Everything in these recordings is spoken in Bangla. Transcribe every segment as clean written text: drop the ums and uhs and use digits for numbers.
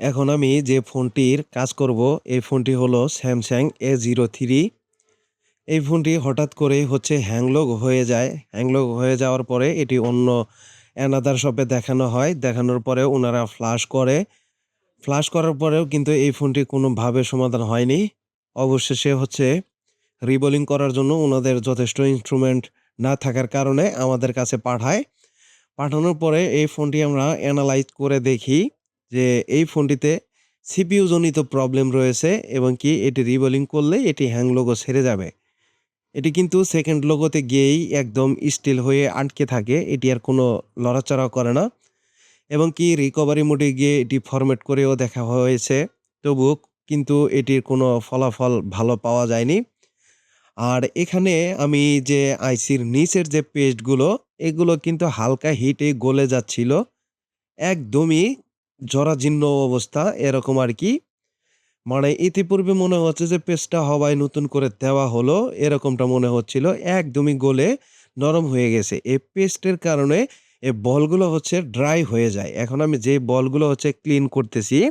এখন আমি যে ফোনটির কাজ করব, এই ফোনটি হলো Samsung A03। এই ফোনটি হঠাৎ করেই হ্যাংলগ হয়ে যায়। হ্যাংলগ হয়ে যাওয়ার পরে এটি অন্য অ্যানাদার শপে দেখানো হয়। দেখানোর পরে উনারা ফ্লাশ করে। ফ্লাশ করার পরেও কিন্তু এই ফোনটি কোনোভাবে সমাধান হয়নি। অবশেষে রিবোলিং করার জন্য উনাদের যথেষ্ট ইন্সট্রুমেন্ট না থাকার কারণে আমাদের কাছে পাঠায়। পাঠানোর পরে এই ফোনটি আমরা এনালাইজ করে দেখি যে এই ফোনটিতে সিপিইউ জনিত প্রবলেম রয়েছে এবং কি এটি রিবোলিং করলেই এটি হ্যাং লোগো ছেড়ে যাবে। এটি কিন্তু সেকেন্ড লোগোতে গিয়েই একদম স্টিল হয়ে আটকে থাকে। এটি আর কোনো লড়াচড়া করে না এবং কি রিকভারি মোডে গিয়ে এটি ফরম্যাট করেও দেখা হয়েছে। তবুও কিন্তু এটির কোনো ফলাফল ভালো পাওয়া যায়নি। আর এখানে আমি যে আইসির নিচের যে পেস্টগুলো, এগুলো কিন্তু হালকা হিটে গলে যাচ্ছিল। একদমই জরাজীর্ণ অবস্থা এরকম আরকি। মানে ইতিপূর্বে মনে হচ্ছে যে পেস্টটা হওয়ায় নতুন করে দেওয়া হলো, এরকমটা মনে হচ্ছিল। একদমই গলে নরম হয়ে গেছে। এই পেস্টের কারণে এই বলগুলো ড্রাই হয়ে যায়। এখন আমি যে বলগুলো ক্লিন করতেছি,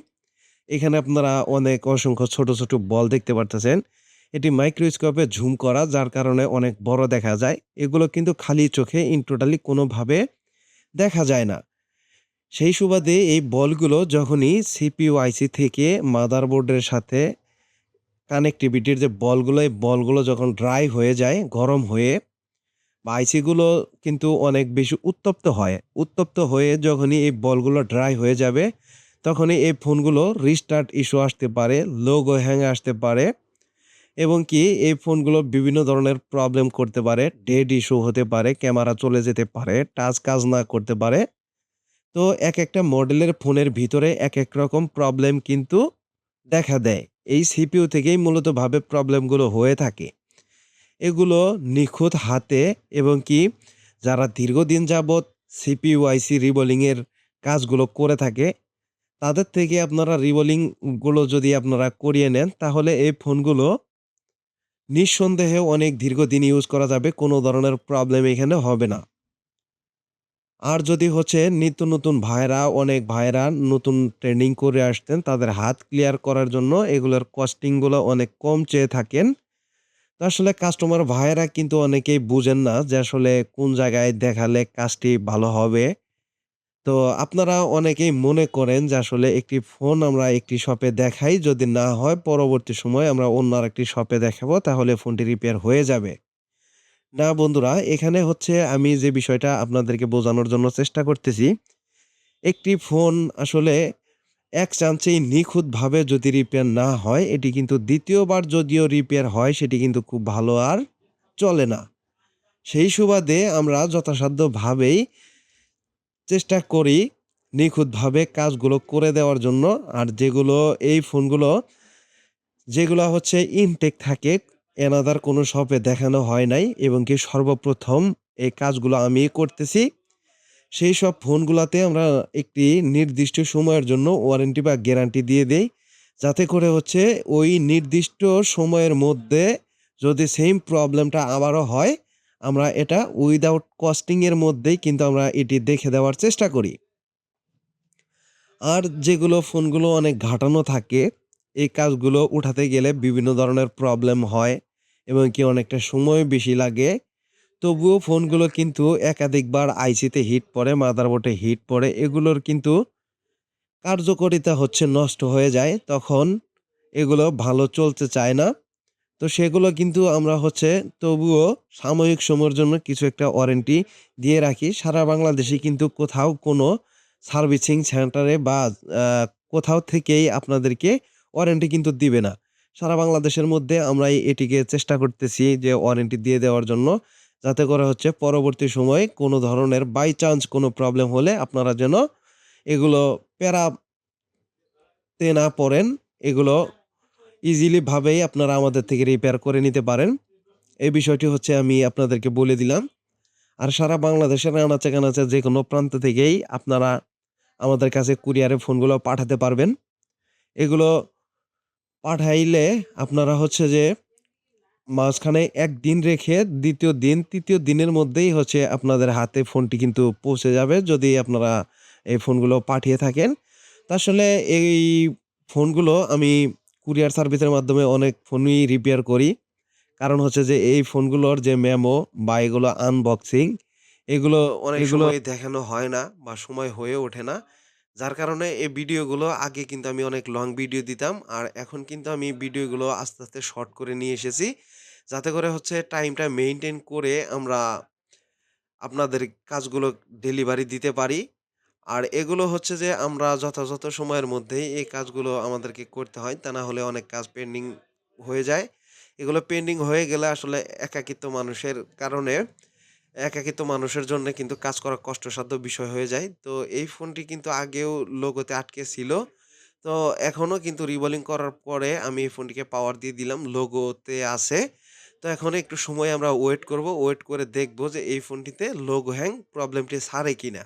এখানে আপনারা অনেক অসংখ্য ছোট, ছোট বল দেখতে পারতেছেন। এটি মাইক্রোস্কোপে ঝুম করা যার কারণে অনেক বড় দেখা যায়। এগুলো কিন্তু খালি চোখে ইন টোটালি কোনোভাবে দেখা যায় না। সেই সুবাদে এই বলগুলো যখনই সিপিইউ আইসি থেকে মাদারবোর্ডের সাথে কানেক্টিভিটির যে বলগুলো, এই বলগুলো যখন ড্রাই হয়ে যায়, গরম হয়ে বা আইসিগুলো কিন্তু অনেক বেশি উত্তপ্ত হয়। উত্তপ্ত হয়ে যখনই এই বলগুলো ড্রাই হয়ে যাবে, তখনই এই ফোনগুলো রিস্টার্ট ইস্যু আসতে পারে, লোগো হ্যাং আসতে পারে এবং কি এই ফোনগুলো বিভিন্ন ধরনের প্রবলেম করতে পারে। ডেড ইস্যু হতে পারে, ক্যামেরা চলে যেতে পারে, টাচ কাজ না করতে পারে। তো একেকটা মডেলের ফোনের ভিতরে একেক রকম প্রবলেম কিন্তু দেখা দেয়। এই সিপিইউ থেকেই মূলত ভাবে প্রবলেমগুলো হয়ে থাকে। এগুলো নিখুঁত হাতে এবং কি যারা দীর্ঘদিন যাবৎ সিপিইউ আইসি রিবোলিং এর কাজগুলো করে থাকে, তাদের থেকে আপনারা রিবোলিং গুলো যদি আপনারা করিয়ে নেন, তাহলে এই ফোনগুলো নিঃসন্দেহে অনেক দীর্ঘদিন ইউজ করা যাবে। কোনো ধরনের প্রবলেম এখানে হবে না। আর যদি নিত্য নতুন ভাইরা, অনেক ভাইরা নতুন ট্রেনিং করে আসতেন, তাদের হাত ক্লিয়ার করার জন্য এগুলোর কস্টিং গুলো অনেক কম চেয়ে থাকেন। তো আসলে কাস্টমার ভাইয়েরা কিন্তু অনেকেই বুঝেন না যে আসলে কোন জায়গায় দেখালে কাজটি ভালো হবে। তো আপনারা অনেকেই মনে করেন যে আসলে একটি ফোন আমরা একটি শপে দেখাই, যদি না হয় পরবর্তী সময়ে আমরা অন্য আরেকটি শপে দেখাবো, তাহলে ফোনটি রিপেয়ার হয়ে যাবে। না বন্ধুরা, এখানে আমি যে বিষয়টা আপনাদেরকে বোঝানোর জন্য চেষ্টা করতেছি, একটি ফোন আসলে এক চান্সেই নিখুঁতভাবে যদি রিপেয়ার না হয়, এটি কিন্তু ২য় বার যদিও রিপেয়ার হয়, সেটি কিন্তু খুব ভালো আর চলে না। সেই সুবাদে আমরা যথাসাধ্যভাবেই চেষ্টা করি নিখুঁতভাবে কাজগুলো করে দেওয়ার জন্য। আর যেগুলো এই ফোনগুলো যেগুলা ইনটেক থাকে, এনাদার কোনো শপে দেখানো হয় নাই এবং কি সর্বপ্রথম এই কাজগুলো আমিই করতেছি। সেই সব ফোনগুলাতে আমরা একটি নির্দিষ্ট সময়ের জন্য ওয়ারেন্টি বা গ্যারান্টি দিয়ে দেই। যাতে করে ওই নির্দিষ্ট সময়ের মধ্যে যদি সেইম প্রবলেমটা আবারও হয়, আমরা এটা উইথআউট কস্টিং এর মধ্যেই কিন্তু আমরা এটি দেখে দেওয়ার চেষ্টা করি। আর যেগুলো ফোনগুলো অনেক ঘাটানো থাকে, এই কাজগুলো উঠাতে গেলে বিভিন্ন ধরনের প্রবলেম হয় এবং কি অনেকটা সময় বেশি লাগে। তবুও ফোনগুলো কিন্তু একাধিকবার আইসিতে হিট পড়ে, মাদারবোর্ডে হিট পড়ে। এগুলোর কিন্তু কার্যকারিতা নষ্ট হয়ে যায়। তখন এগুলো ভালো চলতে চায় না। তো সেগুলো কিন্তু আমরা তবুও সাময়িক সময়ের জন্য কিছু একটা ওয়ারেন্টি দিয়ে রাখি। সারা বাংলাদেশে কিন্তু কোথাও কোনো সার্ভিসিং সেন্টারে বা আ কোথাও থেকেই আপনাদেরকে ওয়ারেন্টি কিন্তু দিবে না। সারা বাংলাদেশের মধ্যে আমরা এটিকে চেষ্টা করতেছি যে ওয়ারেন্টি দিয়ে দেওয়ার জন্য। যাতে করে পরবর্তী সময়ে কোনো ধরনের বাই চান্স কোনো প্রবলেম হলে আপনারা যেন এগুলো প্যারাতে না পড়েন। এগুলো ইজিলি ভাবেই আপনারা আমাদের থেকে রিপেয়ার করে নিতে পারেন। এই বিষয়টি আমি আপনাদেরকে বলে দিলাম। আর সারা বাংলাদেশের আনাচে-কানাচে যেকোনো প্রান্ত থেকেই আপনারা আমাদের কাছে কুরিয়ারে ফোনগুলো পাঠাতে পারবেন। এগুলো পাঠাইলে আপনারা যে মাঝখানে ১ দিন রেখে ২য় দিন, ৩য় দিনের মধ্যেই আপনাদের হাতে ফোনটি কিন্তু পৌঁছে যাবে যদি আপনারা এই ফোনগুলো পাঠিয়ে থাকেন। তো আসলে এই ফোনগুলো আমি কুরিয়ার সার্ভিসের মাধ্যমে অনেক ফোনই রিপেয়ার করি। কারণ হচ্ছে যে এই ফোনগুলোর যে মেমো বা এগুলো আনবক্সিং এগুলো অনেক সময় দেখানো হয় না বা সময় হয়ে ওঠে না। যার কারণে এই ভিডিওগুলো আগে কিন্তু আমি অনেক লং ভিডিও দিতাম। আর এখন কিন্তু আমি ভিডিওগুলো আস্তে, আস্তে শর্ট করে নিয়ে এসেছি। যাতে করে হচ্ছে টাইমটা মেইনটেইন করে আমরা আপনাদের কাজগুলো ডেলিভারি দিতে পারি। আর এগুলো হচ্ছে যে আমরা যথাযথ সময়ের মধ্যেই এই কাজগুলো আমাদেরকে করতে হয়। তা না হলে অনেক কাজ পেন্ডিং হয়ে যায়। এগুলো পেন্ডিং হয়ে গেলে আসলে একাকিত্ব মানুষের কারণে একাকিত্ব মানুষের জন্যে কিন্তু কাজ করা কষ্টসাধ্য বিষয় হয়ে যায়। তো এই ফোনটি কিন্তু আগেও লোগোতে আটকে ছিল। তো এখনো কিন্তু রিবলিং করার পরে আমি এই ফোনটিকে পাওয়ার দিয়ে দিলাম। লোগোতে আছে। তো এখন একটু সময় আমরা ওয়েট করব। ওয়েট করে দেখব যে এই ফোনটিতে লোগো হ্যাং প্রবলেমটি সারে কিনা।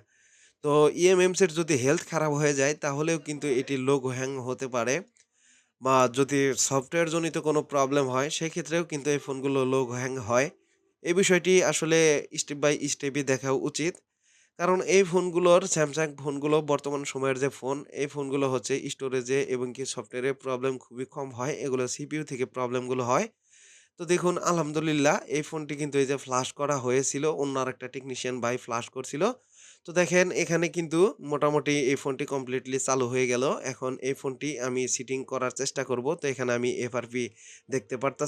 তো ইএমএমস এর যদি হেলথ খারাপ হয়ে যায় তাহলেও কিন্তু এটি লোগো হ্যাং হতে পারে। বা যদি সফটওয়্যার জনিত কোনো প্রবলেম হয় সেক্ষেত্রেও কিন্তু এই ফোনগুলো লোগো হ্যাং হয়। এই বিষয়টি আসলে স্টেপ বাই স্টেপই দেখা উচিত। কারণ এই ফোনগুলোর Samsung ফোনগুলো বর্তমান সময়ের যে ফোন, এই ফোনগুলো হচ্ছে স্টোরেজে এবং কি সফটওয়্যারে প্রবলেম খুবই কম হয়। এগুলো সিপিইউ থেকে প্রবলেমগুলো হয়। তো দেখুন আলহামদুলিল্লাহ এই ফোনটি কিন্তু এই যে ফ্লাশ করা হয়েছিল, অন্য আরেকটা টেকনিশিয়ান ভাই ফ্লাশ করছিল। তো দেখেন এখানে কিন্তু মোটামুটি এই ফোনটি কমপ্লিটলি চালু হয়ে গেল। এখন এই ফোনটি আমি সেটিং করার চেষ্টা করব। তো এখানে আমি এফআরপি দেখতে পারতাছি।